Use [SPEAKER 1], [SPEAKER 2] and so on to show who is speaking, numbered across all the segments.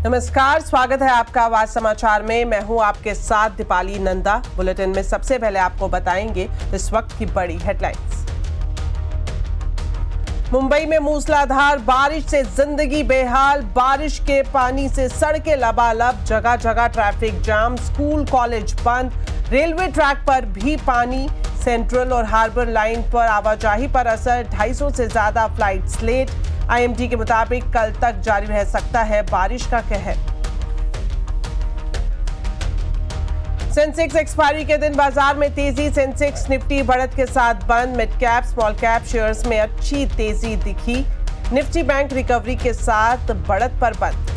[SPEAKER 1] नमस्कार, स्वागत है आपका आवाज समाचार में। मैं हूं आपके साथ दीपाली नंदा। बुलेटिन में सबसे पहले आपको बताएंगे इस वक्त की बड़ी हेडलाइंस। मुंबई में मूसलाधार बारिश से जिंदगी बेहाल, बारिश के पानी से सड़कें लबालब, जगह जगह ट्रैफिक जाम, स्कूल कॉलेज बंद, रेलवे ट्रैक पर भी पानी, सेंट्रल और हार्बर लाइन पर आवाजाही पर असर, 250 से ज्यादा फ्लाइट्स लेट। आईएमडी के मुताबिक कल तक जारी रह सकता है बारिश का कहर। सेंसेक्स एक्सपायरी के दिन बाजार में तेजी, सेंसेक्स निफ्टी बढ़त के साथ बंद, mid cap small cap shares में अच्छी तेजी दिखी, निफ्टी बैंक रिकवरी के साथ बढ़त पर बंद।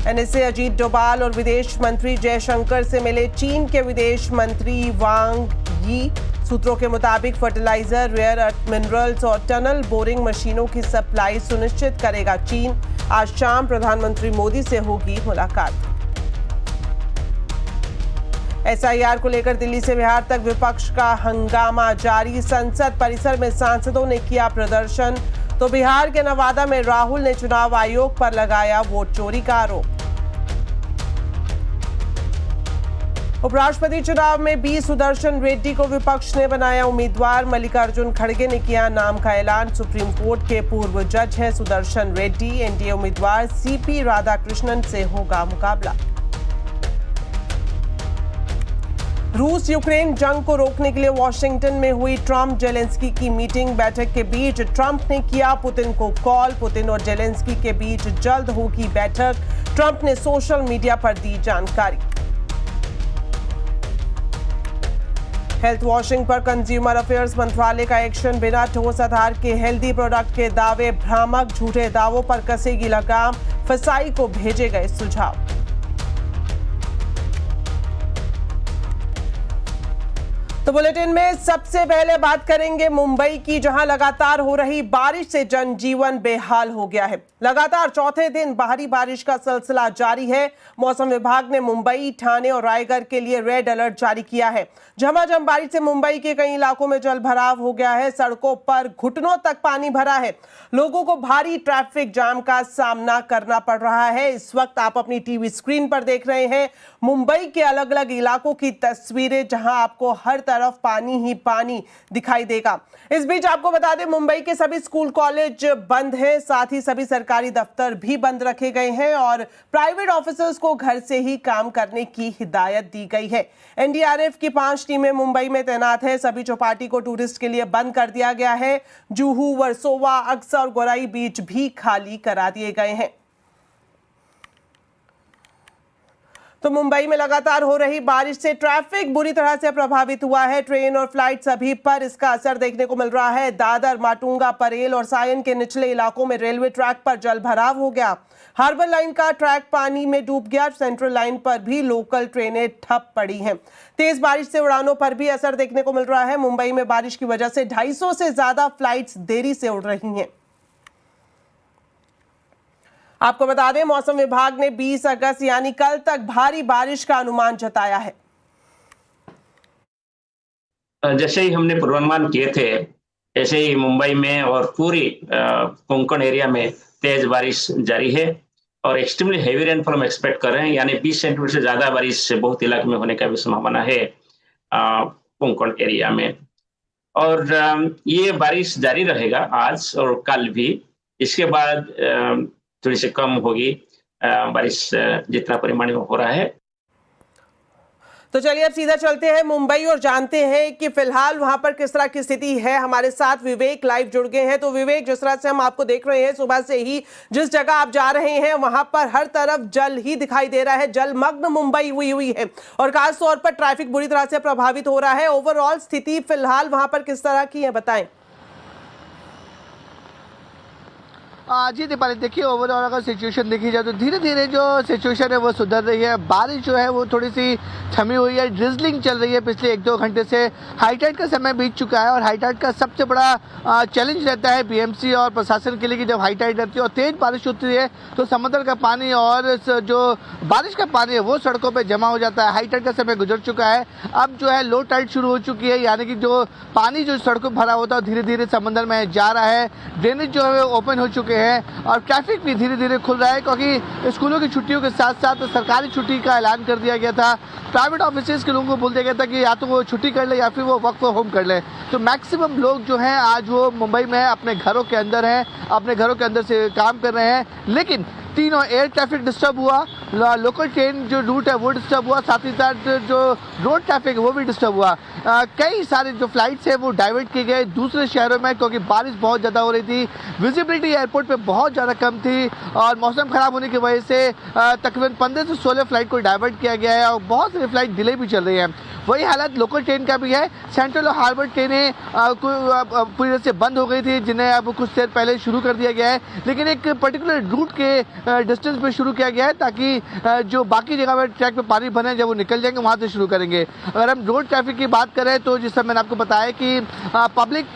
[SPEAKER 1] एनएसए अजीत डोभाल और विदेश मंत्री जयशंकर से मिले चीन के विदेश मंत्री वांग यी। सूत्रों के मुताबिक फर्टिलाइजर, रेयर अर्थ मिनरल्स और टनल बोरिंग मशीनों की सप्लाई सुनिश्चित करेगा चीन। आज शाम प्रधानमंत्री मोदी से होगी मुलाकात। एसआईआर को लेकर दिल्ली से बिहार तक विपक्ष का हंगामा जारी, संसद परिसर में सांसदों ने किया प्रदर्शन। तो बिहार के नवादा में राहुल ने चुनाव आयोग पर लगाया वोट चोरी का आरोप। उपराष्ट्रपति चुनाव में बी सुदर्शन रेड्डी को विपक्ष ने बनाया उम्मीदवार, मल्लिकार्जुन खड़गे ने किया नाम का ऐलान। सुप्रीम कोर्ट के पूर्व जज हैं सुदर्शन रेड्डी। एनडीए उम्मीदवार सीपी राधाकृष्णन से होगा मुकाबला। रूस यूक्रेन जंग को रोकने के लिए वॉशिंगटन में हुई ट्रंप जेलेंस्की की मीटिंग। बैठक के बीच ट्रंप ने किया पुतिन को कॉल। पुतिन और जेलेंस्की के बीच जल्द होगी बैठक, ट्रंप ने सोशल मीडिया पर दी जानकारी। हेल्थ वॉशिंग पर कंज्यूमर अफेयर्स मंत्रालय का एक्शन, बिना ठोस आधार के हेल्दी प्रोडक्ट के दावे भ्रामक, झूठे दावों पर कसेगी लगाम, फसाई को भेजे गए सुझाव। तो बुलेटिन में सबसे पहले बात करेंगे मुंबई की, जहां लगातार हो रही बारिश से जनजीवन बेहाल हो गया है। लगातार चौथे दिन भारी बारिश का सिलसिला जारी है। मौसम विभाग ने मुंबई, ठाणे और रायगढ़ के लिए रेड अलर्ट जारी किया है। झमाझम बारिश से मुंबई के कई इलाकों में जल भराव हो गया है, सड़कों पर घुटनों तक पानी भरा है, लोगों को भारी ट्रैफिक जाम का सामना करना पड़ रहा है। इस वक्त आप अपनी टीवी स्क्रीन पर देख रहे हैं मुंबई के अलग अलग इलाकों की तस्वीरें, जहां आपको हर तरफ पानी ही पानी दिखाई देगा। इस बीच आपको बता दें मुंबई के सभी स्कूल कॉलेज बंद हैं, साथ ही सभी सरकारी दफ्तर भी बंद रखे गए हैं और प्राइवेट ऑफिसर्स को घर से ही काम करने की हिदायत दी गई है। एनडीआरएफ की 5 टीमें मुंबई में तैनात है। सभी चौपाटी को टूरिस्ट के लिए बंद कर दिया गया है। जुहू, वर्सोवा, अक्सा और गोराई बीच भी खाली करा दिए गए हैं। तो मुंबई में लगातार हो रही बारिश से ट्रैफिक बुरी तरह से प्रभावित हुआ है। ट्रेन और फ्लाइट सभी पर इसका असर देखने को मिल रहा है। दादर, माटुंगा, परेल और सायन के निचले इलाकों में रेलवे ट्रैक पर जल भराव हो गया। हार्बर लाइन का ट्रैक पानी में डूब गया। सेंट्रल लाइन पर भी लोकल ट्रेनें ठप पड़ी हैं। तेज बारिश से उड़ानों पर भी असर देखने को मिल रहा है। मुंबई में बारिश की वजह से 250 से ज्यादा फ्लाइट्स देरी से उड़ रही हैं। आपको बता दें मौसम विभाग ने 20 अगस्त यानी कल तक भारी बारिश का अनुमान जताया है।
[SPEAKER 2] जैसे ही हमने पूर्वानुमान किए थे, ऐसे ही मुंबई में और पूरी कोंकण एरिया में तेज बारिश जारी है और एक्सट्रीमली हेवी रेनफॉल हम एक्सपेक्ट कर रहे हैं, यानी 20 सेंटीमीटर से ज्यादा बारिश बहुत इलाके में होने का भी संभावना है कोंकण एरिया में। और ये बारिश जारी रहेगा आज और कल भी। इसके बाद थोड़ी सी कम होगी बारिश जितना परिमाण में हो रहा है।
[SPEAKER 1] तो चलिए अब सीधा चलते हैं मुंबई और जानते हैं कि फिलहाल वहां पर किस तरह की स्थिति है। हमारे साथ विवेक लाइव जुड़ गए हैं। तो विवेक, जिस तरह से हम आपको देख रहे हैं सुबह से ही, जिस जगह आप जा रहे हैं वहां पर हर तरफ जल ही दिखाई दे रहा है, जलमग्न मुंबई हुई है और खास तौर पर ट्रैफिक बुरी तरह से प्रभावित हो रहा है। ओवरऑल स्थिति फिलहाल वहां पर किस तरह की है, बताएं।
[SPEAKER 3] जी दीपाली, देखिए ओवरऑल अगर सिचुएशन देखी जाए तो धीरे धीरे जो सिचुएशन है वो सुधर रही है। बारिश जो है वो थोड़ी सी थमी हुई है, ड्रिजलिंग चल रही है पिछले 1-2 घंटे से। हाई टाइड का समय बीत चुका है और हाई टाइड का सबसे बड़ा चैलेंज रहता है बीएमसी और प्रशासन के लिए कि जब हाई टाइड रहती है और तेज बारिश होती है तो समुद्र का पानी और जो बारिश का पानी है वो सड़कों पर जमा हो जाता है। हाई टाइड का समय गुजर चुका है, अब जो है लो टाइड शुरू हो चुकी है, यानी कि जो पानी जो सड़कों पर भरा होता है धीरे धीरे समुद्र में जा रहा है। ड्रेनेज जो है ओपन हो चुके चुके हैं और ट्रैफिक भी धीरे धीरे खुल रहा है, क्योंकि स्कूलों की छुट्टियों के साथ साथ सरकारी छुट्टी का ऐलान कर दिया गया था। प्राइवेट ऑफिसेज के लोगों को बोल दिया गया था कि या तो वो छुट्टी कर ले या फिर वो वर्क फ्रॉम होम कर ले। तो मैक्सिमम लोग जो हैं आज वो मुंबई में अपने घरों के अंदर हैं, अपने घरों के अंदर से काम कर रहे हैं। लेकिन तीनों एयर ट्रैफिक डिस्टर्ब हुआ, लोकल ट्रेन जो रूट है वो डिस्टर्ब हुआ, साथ ही साथ जो रोड ट्रैफिक है वो भी डिस्टर्ब हुआ। कई सारे जो फ्लाइट्स हैं वो डाइवर्ट किए गए दूसरे शहरों में, क्योंकि बारिश बहुत ज़्यादा हो रही थी, विजिबिलिटी एयरपोर्ट पे बहुत ज़्यादा कम थी और मौसम खराब होने की वजह से तकरीबन 15 से 16 फ्लाइट को डाइवर्ट किया गया है और बहुत सारी फ्लाइट डिले भी चल रही है। वही हालत लोकल ट्रेन का भी है। सेंट्रल और हार्बर ट्रेनें पूरी तरह से बंद हो गई थी, जिन्हें अब कुछ देर पहले शुरू कर दिया गया है, लेकिन एक पर्टिकुलर रूट के डिस्टेंस पे शुरू किया गया है ताकि जो बाकी जगह पर ट्रैक पे पानी भरे जब वो निकल जाएंगे वहां से शुरू करेंगे। अगर हम रोड ट्रैफिक की बात करें तो जिस समय मैंने आपको बताया कि पब्लिक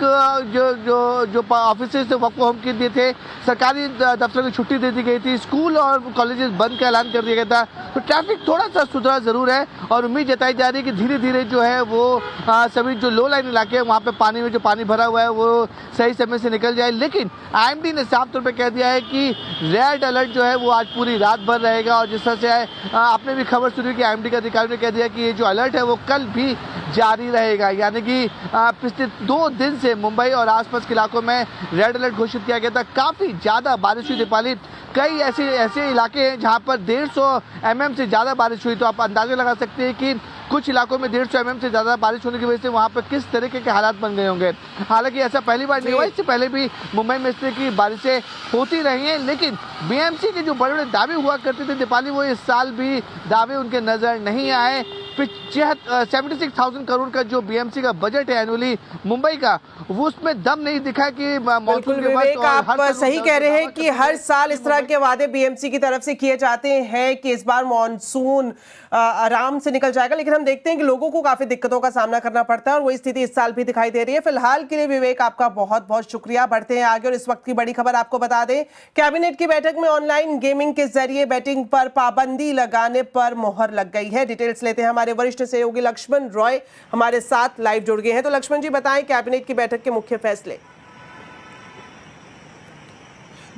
[SPEAKER 3] जो ऑफिस से वर्क फ्रॉम होम के दिए थे, सरकारी दफ्तर की छुट्टी दे दी गई थी, स्कूल और कॉलेजेस बंद का ऐलान कर दिया गया था, तो ट्रैफिक थोड़ा सा सुधरा जरूर है और उम्मीद जताई जा रही है कि धीरे धीरे जो है वो सभी जो लो लाइन इलाके हैं वहाँ पे पानी में जो पानी भरा हुआ है वो सही समय से निकल जाए। लेकिन आईएमडी ने साफ तौर पे कह दिया है कि रेड अलर्ट जो है वो आज पूरी रात भर रहेगा और जिस तरह से आपने भी खबर सुनी कि आईएमडी के अधिकारी ने कह दिया कि ये जो अलर्ट है वो कल भी जारी रहेगा। यानी कि पिछले 2 दिन से मुंबई और आसपास के इलाकों में रेड अलर्ट घोषित किया गया था। काफ़ी ज़्यादा बारिश हुई दीपाली, कई ऐसे इलाके हैं जहाँ पर 150 mm से ज़्यादा बारिश हुई, तो आप अंदाजा लगा सकते हैं कि कुछ इलाकों में 150 mm से ज़्यादा बारिश होने की वजह से वहाँ पर किस तरीके के हालात बन गए होंगे। हालांकि ऐसा पहली बार नहीं हुआ, इससे पहले भी मुंबई में इस तरह की बारिशें होती रही हैं, लेकिन बीएमसी के जो बड़े बड़े दावे हुआ करते थे दीपाली, वो इस साल भी दावे उनके नज़र नहीं आए। 76,000 करोड़ का जो बीएमसी का बजट है एनुअली मुंबई का, वो उसमें दम नहीं दिखा कि
[SPEAKER 1] बिल्कुल विवेक, आप सही कह रहे हैं कि हर साल इस तरह के वादे बीएमसी की तरफ से किए जाते हैं कि इस बार मॉनसून आराम से निकल जाएगा, लेकिन हम देखते हैं कि लोगों को काफी दिक्कतों का सामना करना पड़ता है और वही स्थिति इस साल भी दिखाई दे रही है। फिलहाल के लिए विवेक आपका बहुत बहुत शुक्रिया। बढ़ते हैं आगे और इस वक्त की बड़ी खबर आपको बता दें, कैबिनेट की बैठक में ऑनलाइन गेमिंग के जरिए बैटिंग पर पाबंदी लगाने पर मोहर लग गई है। डिटेल्स लेते हैं, हमारे वरिष्ठ सहयोगी लक्ष्मण रॉय हमारे साथ लाइव जुड़ गए हैं। तो लक्ष्मण जी बताएं कैबिनेट की बैठक के मुख्य फैसले।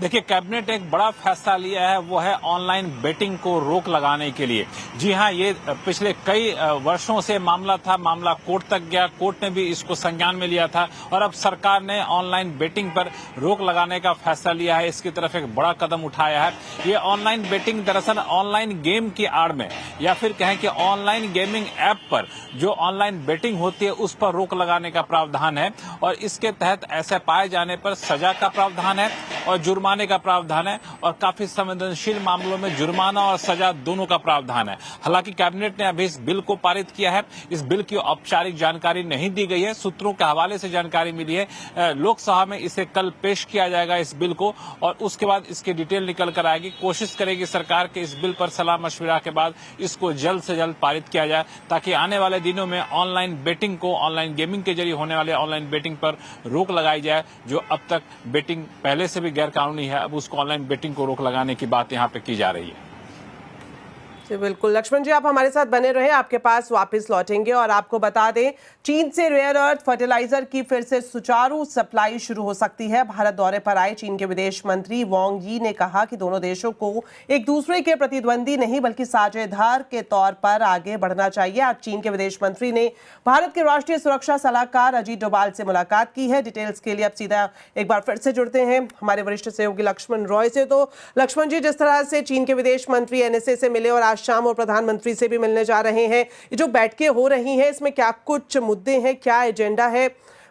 [SPEAKER 4] देखिए, कैबिनेट एक बड़ा फैसला लिया है, वो है ऑनलाइन बेटिंग को रोक लगाने के लिए। जी हां, ये पिछले कई वर्षों से मामला था, मामला कोर्ट तक गया, कोर्ट ने भी इसको संज्ञान में लिया था और अब सरकार ने ऑनलाइन बेटिंग पर रोक लगाने का फैसला लिया है। इसकी तरफ एक बड़ा कदम उठाया है। ये ऑनलाइन बेटिंग दरअसल ऑनलाइन गेम की आड़ में या फिर कहें कि ऑनलाइन गेमिंग ऐप पर जो ऑनलाइन बेटिंग होती है उस पर रोक लगाने का प्रावधान है और इसके तहत ऐसे पाए जाने पर सजा का प्रावधान है और जुर्माने का प्रावधान है और काफी संवेदनशील मामलों में जुर्माना और सजा दोनों का प्रावधान है। हालांकि कैबिनेट ने अभी इस बिल को पारित किया है। इस बिल की औपचारिक जानकारी नहीं दी गई है, सूत्रों के हवाले से जानकारी मिली है। लोकसभा में इसे कल पेश किया जाएगा इस बिल को और उसके बाद इसकी डिटेल निकल कर आएगी। कोशिश करेगी सरकार के इस बिल पर सलाह मशविरा के बाद इसको जल्द से जल्द पारित किया जाए ताकि आने वाले दिनों में ऑनलाइन बेटिंग को, ऑनलाइन गेमिंग के जरिए होने वाले ऑनलाइन बेटिंग पर रोक लगाई जाए। जो अब तक बेटिंग पहले से भी गैर कानूनी है, अब उसको ऑनलाइन बेटिंग को रोक लगाने की बात यहाँ पे की जा रही है।
[SPEAKER 1] बिल्कुल लक्ष्मण जी, आप हमारे साथ बने रहे, आपके पास वापस लौटेंगे और आपको बता दें चीन से रेयर अर्थ फर्टिलाइजर की फिर से सुचारू सप्लाई शुरू हो सकती है। भारत दौरे पर आए चीन के विदेश मंत्री वांग यी ने कहा कि दोनों देशों को एक दूसरे के प्रतिद्वंदी नहीं बल्कि साझेदार के तौर पर आगे बढ़ना चाहिए। आज चीन के विदेश मंत्री ने भारत के राष्ट्रीय सुरक्षा सलाहकार अजीत डोभाल से मुलाकात की है। डिटेल्स के लिए अब सीधा एक बार फिर से जुड़ते हैं हमारे वरिष्ठ सहयोगी लक्ष्मण रॉय से। तो लक्ष्मण जी, जिस तरह से चीन के विदेश मंत्री एनएसए से मिले और शाम और प्रधानमंत्री से भी मिलने जा रहे हैं, ये जो बैठकें हो रही हैं इसमें क्या कुछ मुद्दे हैं, क्या एजेंडा है,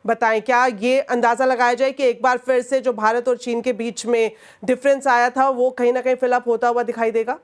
[SPEAKER 1] बताएं। क्या ये अंदाजा लगाया जाए कि एक बार फिर से जो भारत और चीन के बीच में डिफरेंस आया था वो कहीं ना कहीं फिलअप होता हुआ दिखाई देगा?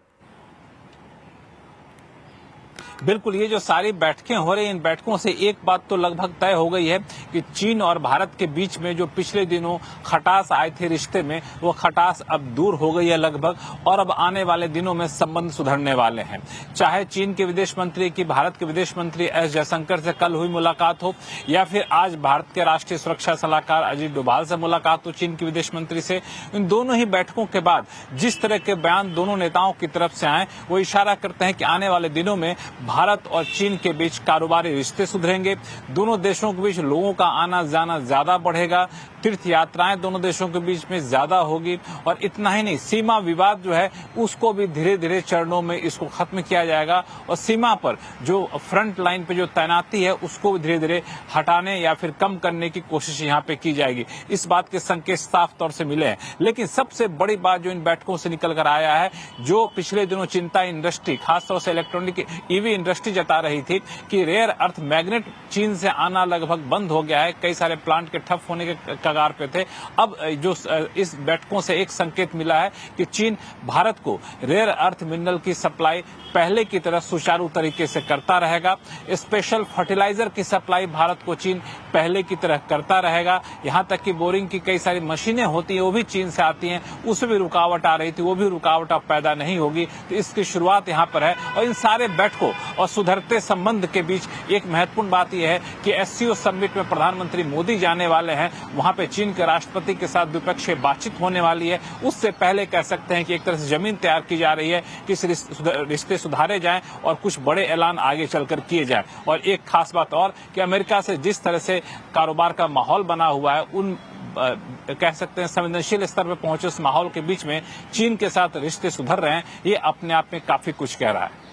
[SPEAKER 4] बिल्कुल, ये जो सारी बैठकें हो रही हैं, इन बैठकों से एक बात तो लगभग तय हो गई है कि चीन और भारत के बीच में जो पिछले दिनों खटास आए थे रिश्ते में, वो खटास अब दूर हो गई है लगभग और अब आने वाले दिनों में संबंध सुधरने वाले हैं। चाहे चीन के विदेश मंत्री की भारत के विदेश मंत्री एस जयशंकर से कल हुई मुलाकात हो या फिर आज भारत के राष्ट्रीय सुरक्षा सलाहकार अजीत डोभाल से मुलाकात हो चीन के विदेश मंत्री से, इन दोनों ही बैठकों के बाद जिस तरह के बयान दोनों नेताओं की तरफ से आए वो इशारा करते हैं कि आने वाले दिनों में भारत और चीन के बीच कारोबारी रिश्ते सुधरेंगे, दोनों देशों के बीच लोगों का आना जाना ज्यादा बढ़ेगा, तीर्थ यात्राएं दोनों देशों के बीच में ज्यादा होगी और इतना ही नहीं, सीमा विवाद जो है उसको भी धीरे धीरे चरणों में इसको खत्म किया जाएगा और सीमा पर जो फ्रंट लाइन पे जो तैनाती है उसको भी धीरे धीरे हटाने या फिर कम करने की कोशिश यहाँ पे की जाएगी। इस बात के संकेत साफ तौर से मिले हैं। लेकिन सबसे बड़ी बात जो इन बैठकों से निकल कर आया है, जो पिछले दिनों चिंता इंडस्ट्री खासतौर से इलेक्ट्रॉनिक ईवी इंडस्ट्री जता रही थी कि रेयर अर्थ मैग्नेट चीन से आना लगभग बंद हो गया है, कई सारे प्लांट के ठप होने के कगार पे थे। अब जो इस बैठकों से एक संकेत मिला है कि चीन भारत को रेयर अर्थ मिनरल की सप्लाई पहले की तरह सुचारू तरीके से करता रहेगा। स्पेशल फर्टिलाइजर की सप्लाई भारत को चीन पहले की तरह करता रहेगा। यहां तक कि बोरिंग की कई सारी मशीनें होती हैं वो भी चीन से आती हैं, उसमें भी रुकावट आ रही थी, वो भी रुकावट अब पैदा नहीं होगी। तो इसकी शुरुआत यहां पर है और इन सारे बैठकों और सुधरते संबंध के बीच एक महत्वपूर्ण बात यह है कि एससीओ समिट में प्रधानमंत्री मोदी जाने वाले हैं, वहां पे चीन के राष्ट्रपति के साथ द्विपक्षीय बातचीत होने वाली है। उससे पहले कह सकते हैं कि एक तरह से जमीन तैयार की जा रही है कि इस रिश्ते सुधारे जाएं और कुछ बड़े ऐलान आगे चलकर किए जाएं। और एक खास बात और कि अमेरिका से जिस तरह से कारोबार का माहौल बना हुआ है, उन कह सकते हैं संवेदनशील स्तर पर पहुंचे उस माहौल के बीच में चीन के साथ रिश्ते सुधर रहे हैं, ये अपने आप में काफी कुछ कह रहा है।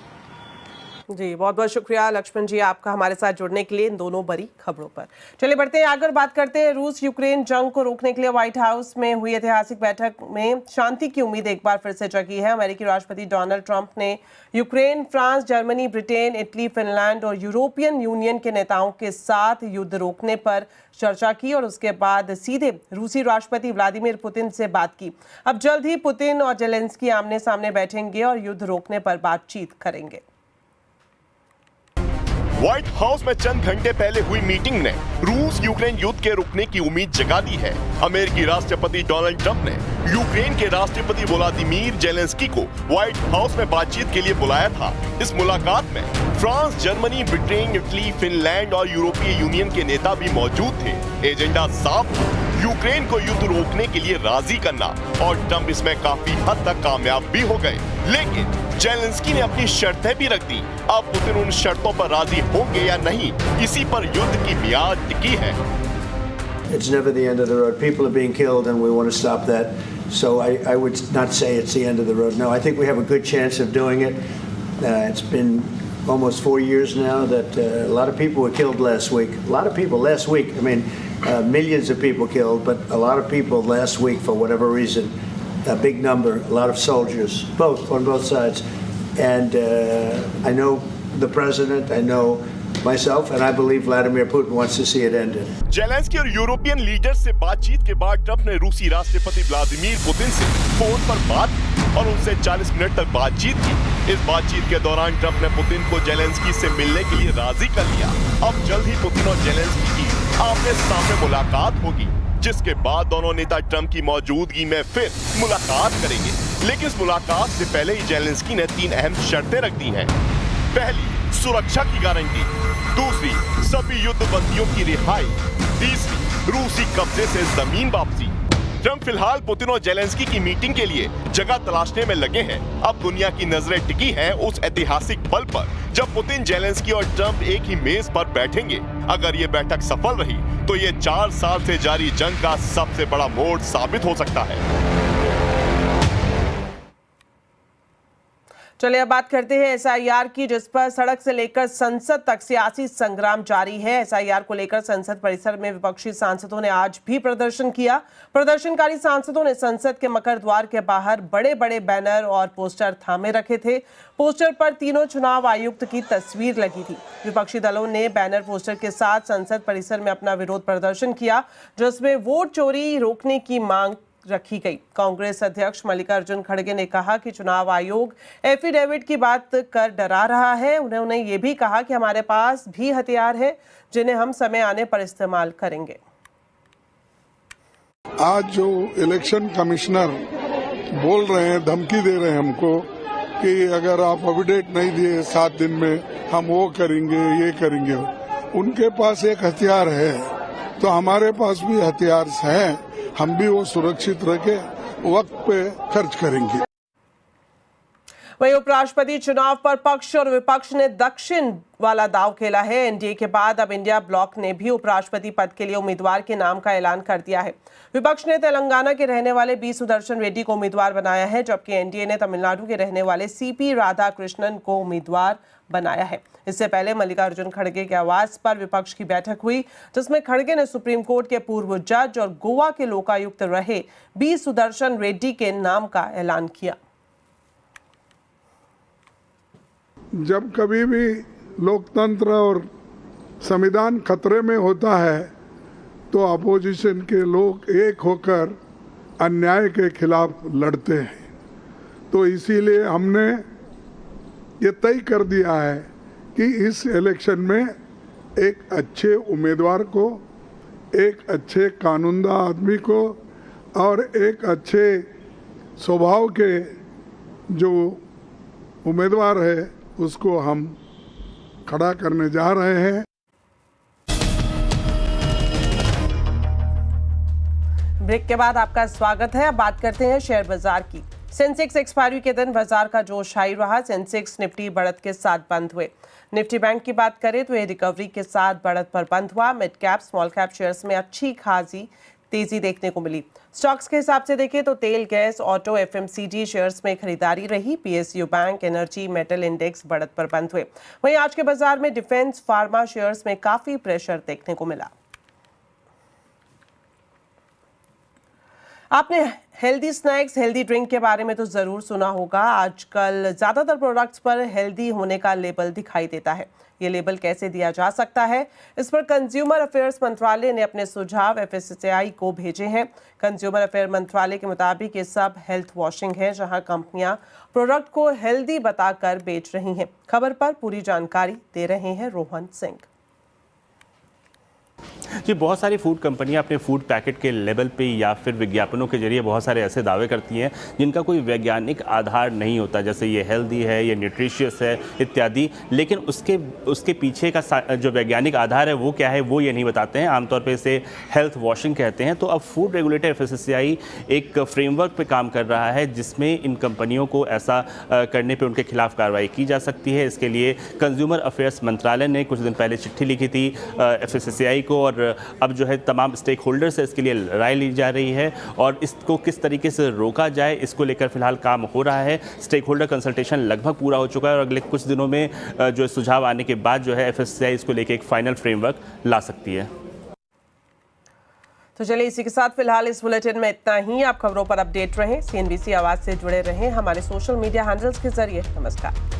[SPEAKER 1] जी बहुत बहुत शुक्रिया लक्ष्मण जी आपका हमारे साथ जुड़ने के लिए इन दोनों बड़ी खबरों पर। चलिए बढ़ते हैं आगे, बात करते हैं रूस यूक्रेन जंग को रोकने के लिए व्हाइट हाउस में हुई ऐतिहासिक बैठक में शांति की उम्मीद एक बार फिर से जगी है। अमेरिकी राष्ट्रपति डोनाल्ड ट्रंप ने Ukraine, France, Germany, Britain, Italy, Finland और यूरोपियन यूनियन के नेताओं के साथ युद्ध रोकने पर चर्चा की और उसके बाद सीधे रूसी राष्ट्रपति व्लादिमीर पुतिन से बात की। अब जल्द ही पुतिन और जेलेंस्की आमने सामने बैठेंगे और युद्ध रोकने पर बातचीत करेंगे।
[SPEAKER 5] व्हाइट हाउस में चंद घंटे पहले हुई मीटिंग ने रूस यूक्रेन युद्ध के रुकने की उम्मीद जगा दी है। अमेरिकी राष्ट्रपति डोनाल्ड ट्रंप ने यूक्रेन के राष्ट्रपति व्लादिमीर जेलेंस्की को व्हाइट हाउस में बातचीत के लिए बुलाया था। इस मुलाकात में France, Germany, Britain, Italy, Finland और यूरोपीय यूनियन के नेता भी मौजूद थे। एजेंडा साफ था, यूक्रेन को युद्ध रोकने के लिए राजी करना और ट्रंप इसमें काफी हद तक कामयाब भी हो गए। लेकिन जेलेंस्की ने अपनी शर्तें भी रख दी। अब पुतिन उन शर्तों पर राजी होंगे या नहीं, इसी पर युद्ध की मियाद टिकी है।
[SPEAKER 6] It's never the end of the road. People are being killed and we want to stop that. So I would not say it's the end of the road. No, I think we have a good chance of doing it. It's been almost 4 years now that a lot of people were killed last week. A lot of people last week. I mean, millions of people killed, but a lot of people last week for whatever reason. A big number, a lot of soldiers, on both sides. And I know the president, I know myself, and I believe Vladimir Putin wants to see it ended.
[SPEAKER 5] Zelensky और European leaders से बातचीत के बाद Trump ने रूसी राष्ट्रपति Vladimir Putin से phone पर बात की और उनसे 40 मिनट तक बातचीत की। इस बातचीत के दौरान ट्रंप ने पुतिन को जेलेंस्की से मिलने के लिए राजी कर लिया। अब जल्द ही पुतिन और जेलेंस्की की आमने सामने मुलाकात होगी, जिसके बाद दोनों नेता ट्रंप की मौजूदगी में फिर मुलाकात करेंगे। लेकिन इस मुलाकात से पहले ही जेलेंस्की ने 3 अहम शर्तें रख दी हैं। पहली, सुरक्षा की गारंटी। दूसरी, सभी युद्ध बंदियों की रिहाई। तीसरी, रूसी कब्जे से जमीन वापसी। ट्रंप फिलहाल पुतिन और जेलेंस्की की मीटिंग के लिए जगह तलाशने में लगे हैं। अब दुनिया की नजरें टिकी हैं उस ऐतिहासिक पल पर जब पुतिन, जेलेंस्की और ट्रंप एक ही मेज पर बैठेंगे। अगर ये बैठक सफल रही तो ये 4 साल से जारी जंग का सबसे बड़ा मोड़ साबित हो सकता है।
[SPEAKER 1] चलिए अब बात करते हैं एसआईआर की, जिस पर सड़क से लेकर संसद तक सियासी संग्राम जारी है। एसआईआर को लेकर संसद परिसर में विपक्षी सांसदों ने आज भी प्रदर्शन किया। प्रदर्शनकारी सांसदों ने संसद के मकर द्वार के बाहर बड़े बड़े बैनर और पोस्टर थामे रखे थे। पोस्टर पर तीनों चुनाव आयुक्त की तस्वीर लगी थी। विपक्षी दलों ने बैनर पोस्टर के साथ संसद परिसर में अपना विरोध प्रदर्शन किया, जिसमें वोट चोरी रोकने की मांग रखी गई। कांग्रेस अध्यक्ष मल्लिकार्जुन खड़गे ने कहा कि चुनाव आयोग एफिडेविट की बात कर डरा रहा है। उन्होंने ये भी कहा कि हमारे पास भी हथियार है जिन्हें हम समय आने पर इस्तेमाल करेंगे।
[SPEAKER 7] आज जो इलेक्शन कमिश्नर बोल रहे हैं, धमकी दे रहे हैं हमको कि अगर आप एफिडेविट नहीं दिए 7 दिन में हम वो करेंगे, ये करेंगे। उनके पास एक हथियार है तो हमारे पास भी हथियार हैं, हम भी वो सुरक्षित रखे वक्त पे खर्च करेंगे।
[SPEAKER 1] वहीं उपराष्ट्रपति चुनाव पर पक्ष और विपक्ष ने दक्षिण वाला दांव खेला है। एनडीए के बाद अब इंडिया ब्लॉक ने भी उपराष्ट्रपति पद के लिए उम्मीदवार के नाम का ऐलान कर दिया है। विपक्ष ने तेलंगाना के रहने वाले बी सुदर्शन रेड्डी को उम्मीदवार बनाया है, जबकि एनडीए ने तमिलनाडु के रहने वाले सीपी राधाकृष्णन को उम्मीदवार बनाया है। इससे पहले मल्लिकार्जुन खड़गे के आवास पर विपक्ष की बैठक हुई, जिसमें खड़गे ने सुप्रीम कोर्ट के पूर्व जज और गोवा के लोकायुक्त रहे बी सुदर्शन रेड्डी के नाम का ऐलान किया।
[SPEAKER 7] जब कभी भी लोकतंत्र और संविधान खतरे में होता है तो अपोजिशन के लोग एक होकर अन्याय के खिलाफ लड़ते हैं। तो इसीलिए हमने ये तय कर दिया है कि इस इलेक्शन में एक अच्छे उम्मीदवार को, एक अच्छे कानूनदा आदमी को और एक अच्छे स्वभाव के जो उम्मीदवार है उसको हम खड़ा करने जा रहे हैं।
[SPEAKER 1] ब्रेक के बाद आपका स्वागत है। अब बात करते हैं शेयर बाजार की। सेंसेक्स एक्सपायरी के दिन बाजार का जोश हाई रहा। सेंसेक्स निफ्टी बढ़त के साथ बंद हुए। निफ्टी बैंक की बात करें तो ये रिकवरी के साथ बढ़त पर बंद हुआ। Mid cap small cap shares में अच्छी खासी तेजी देखने को मिली। स्टॉक्स के हिसाब से देखें तो तेल, गैस, ऑटो, एफएमसीजी शेयर्स में खरीदारी रही। PSU bank, energy, metal index बढ़त पर बंद हुए। वहीं आज के बाजार में डिफेंस, फार्मा शेयर्स में काफी प्रेशर देखने को मिला। आपने हेल्दी स्नैक्स, हेल्दी ड्रिंक के बारे में तो जरूर सुना होगा। आजकल ज्यादातर प्रोडक्ट्स पर हेल्दी होने का लेबल दिखाई देता है। ये लेबल कैसे दिया जा सकता है, इस पर कंज्यूमर अफेयर्स मंत्रालय ने अपने सुझाव एफएसएसएआई को भेजे हैं। कंज्यूमर अफेयर मंत्रालय के मुताबिक ये सब हेल्थ वॉशिंग है, जहां कंपनियां प्रोडक्ट को हेल्दी बताकर बेच रही हैं। खबर पर पूरी जानकारी दे रहे हैं रोहन सिंह।
[SPEAKER 8] जी, बहुत सारी फूड कंपनियां अपने फूड पैकेट के लेवल पे या फिर विज्ञापनों के जरिए बहुत सारे ऐसे दावे करती हैं जिनका कोई वैज्ञानिक आधार नहीं होता, जैसे ये हेल्दी है, ये न्यूट्रिशियस है इत्यादि। लेकिन उसके पीछे का जो वैज्ञानिक आधार है वो क्या है वो ये नहीं बताते हैं। आमतौर पे इसे हेल्थ वॉशिंग कहते हैं। तो अब फूड रेगुलेटर एफएसएसएआई एक फ्रेमवर्क पे काम कर रहा है जिसमें इन कंपनियों को ऐसा करने पर उनके खिलाफ कार्रवाई की जा सकती है। इसके लिए कंज्यूमर अफेयर्स मंत्रालय ने कुछ दिन पहले चिट्ठी लिखी थी एफएसएसएआई को, और अब जो है तमाम स्टेक होल्डर से इसके लिए राय ली जा रही है और इसको किस तरीके से रोका जाए इसको लेकर फिलहाल काम हो रहा है। स्टेक होल्डर कंसल्टेशन लगभग पूरा हो चुका है और अगले कुछ दिनों में जो सुझाव आने के बाद जो है एफएसएसएआई इसको लेकर एक फाइनल फ्रेमवर्क ला सकती है।
[SPEAKER 1] तो चलिए इसी के साथ फिलहाल इस बुलेटिन में इतना ही। आप खबरों पर अपडेट रहें, सीएनबीसी आवाज से जुड़े रहें हमारे सोशल मीडिया हैंडल्स के जरिए। नमस्कार।